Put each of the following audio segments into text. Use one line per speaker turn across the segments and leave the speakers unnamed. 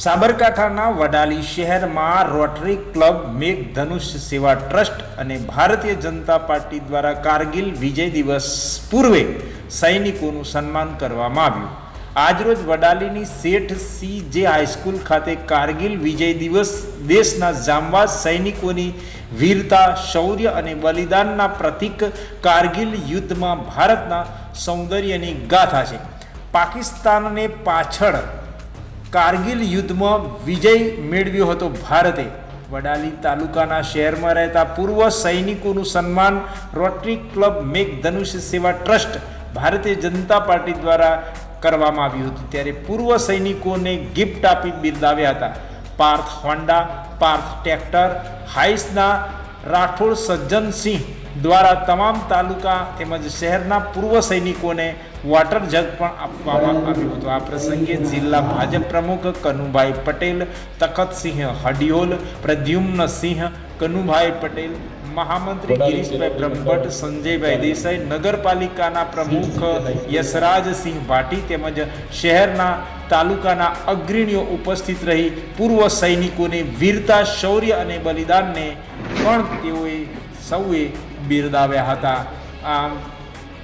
સાબરકાંઠાના વડાલી શહેરમાં rotary club મેઘધનુષ સેવા ટ્રસ્ટ અને ભારતીય જનતા પાર્ટી દ્વારા કારગિલ વિજય દિવસ પૂર્વે સૈનિકોનું સન્માન કરવામાં આવ્યું। આજરોજ વડાલીની શેઠ CJ હાઈસ્કૂલ ખાતે કારગિલ વિજય દિવસ દેશના જાંબાઝ સૈનિકોની વીરતા, શૌર્ય અને બલિદાનના પ્રતીક કારગિલ યુદ્ધમાં ભારતના સૌંદર્યની ગાથા છે। પાકિસ્તાનને પાછળ કારગિલ યુદ્ધમાં વિજય મેળવ્યો હતો ભારતે। વડાલી તાલુકાના શહેરમાં રહેતા પૂર્વ સૈનિકોનું સન્માન રોટરી ક્લબ મેઘધનુષ સેવા ટ્રસ્ટ ભારતીય જનતા પાર્ટી દ્વારા કરવામાં આવ્યું હતું। ત્યારે પૂર્વ સૈનિકોને ગિફ્ટ આપી બિરદાવ્યા હતા। પાર્થ હોન્ડા, પાર્થ ટ્રેક્ટર, હાઈસના રાઠોડ સજ્જનસિંહ દ્વારા તમામ તાલુકા તેમજ શહેરના પૂર્વ સૈનિકોને વોટર જગ પણ આપવામાં આવ્યું હતું। આ પ્રસંગે જિલ્લા ભાજપ પ્રમુખ કનુભાઈ પટેલ, તખતસિંહ હડિયોલ, પ્રદ્યુમ્નસિંહ કનુભાઈ પટેલ, મહામંત્રી ગિરીશભાઈ બ્રહ્મભટ્ટ, સંજયભાઈ દેસાઈ, નગરપાલિકાના પ્રમુખ યશરાજસિંહ ભાટી તેમજ શહેરના તાલુકાના અગ્રણીઓ ઉપસ્થિત રહી પૂર્વ સૈનિકોની વીરતા, શૌર્ય અને બલિદાનને પણ તેઓએ સૌએ બિરદાવ્યા હતા। આમ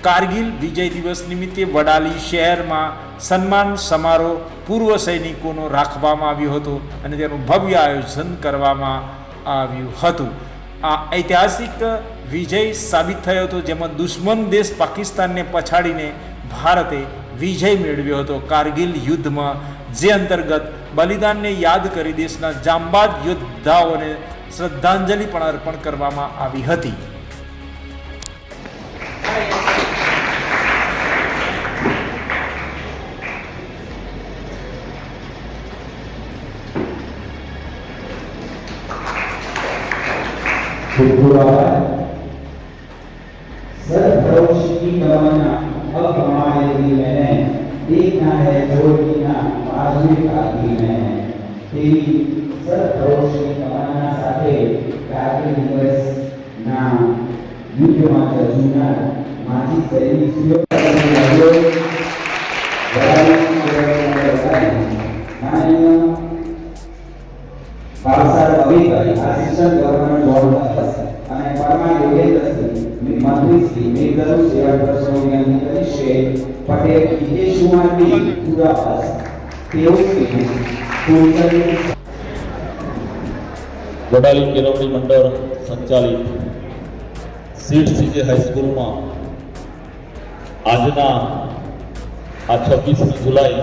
કારગિલ વિજય દિવસ નિમિત્તે વડાલી શહેરમાં સન્માન સમારોહ પૂર્વ સૈનિકોનો રાખવામાં આવ્યો હતો અને તેનું ભવ્ય આયોજન કરવામાં આવ્યું હતું। આ ઐતિહાસિક વિજય સાબિત થયો હતો, જેમાં દુશ્મન દેશ પાકિસ્તાનને પછાડીને ભારતે વિજય મેળવ્યો હતો કારગિલ યુદ્ધમાં, જે અંતર્ગત બલિદાનને યાદ કરી દેશના જાંબાઝ યોદ્ધાઓને શ્રદ્ધાંજલિ પણ અર્પણ કરવામાં આવી હતી।
सदभरोश की तमन्ना अब हमारे दिल में है, देखना है जोड़ना आज़ू काकी में है। तेरी सदभरोश की तमन्ना साथे काकी दिवस ना युद्ध मात्र जूना माजी सैनिक सुयोग लग्यो बालसार अभिकारी असिस्टंट गवर्नर जोड़दास અને પરમા યોગેન્દ્રસિંહ મંત્રી શ્રી મેઘધનુષ સેવા ટ્રસ્ટની અધિકારી શ્રી પટેલ હિતેશકુમારની પુરાવાસ તેઓ
વડાલી કેળવણી મંડળ સંચાલિત શેઠ CJ હાઈસ્કૂલમાં આજના આ 26 જુલાઈ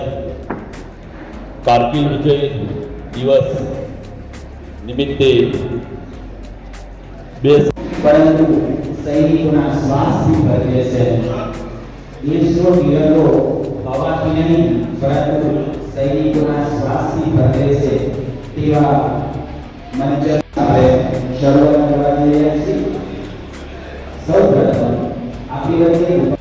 કારગિલ વિજય દિવસ નિમિત્તે
પરંતુ સૈનિકોના શ્વાસથી ભરી છે। દેશનો વીરો હવાથી નહીં પરંતુ સૈનિકોના શ્વાસથી ભરે છે તેવા મંચ આપણે શરૂઆત કરવા જઈ રહ્યા છીએ। સૌપ્રથમ આપણી વચ્ચે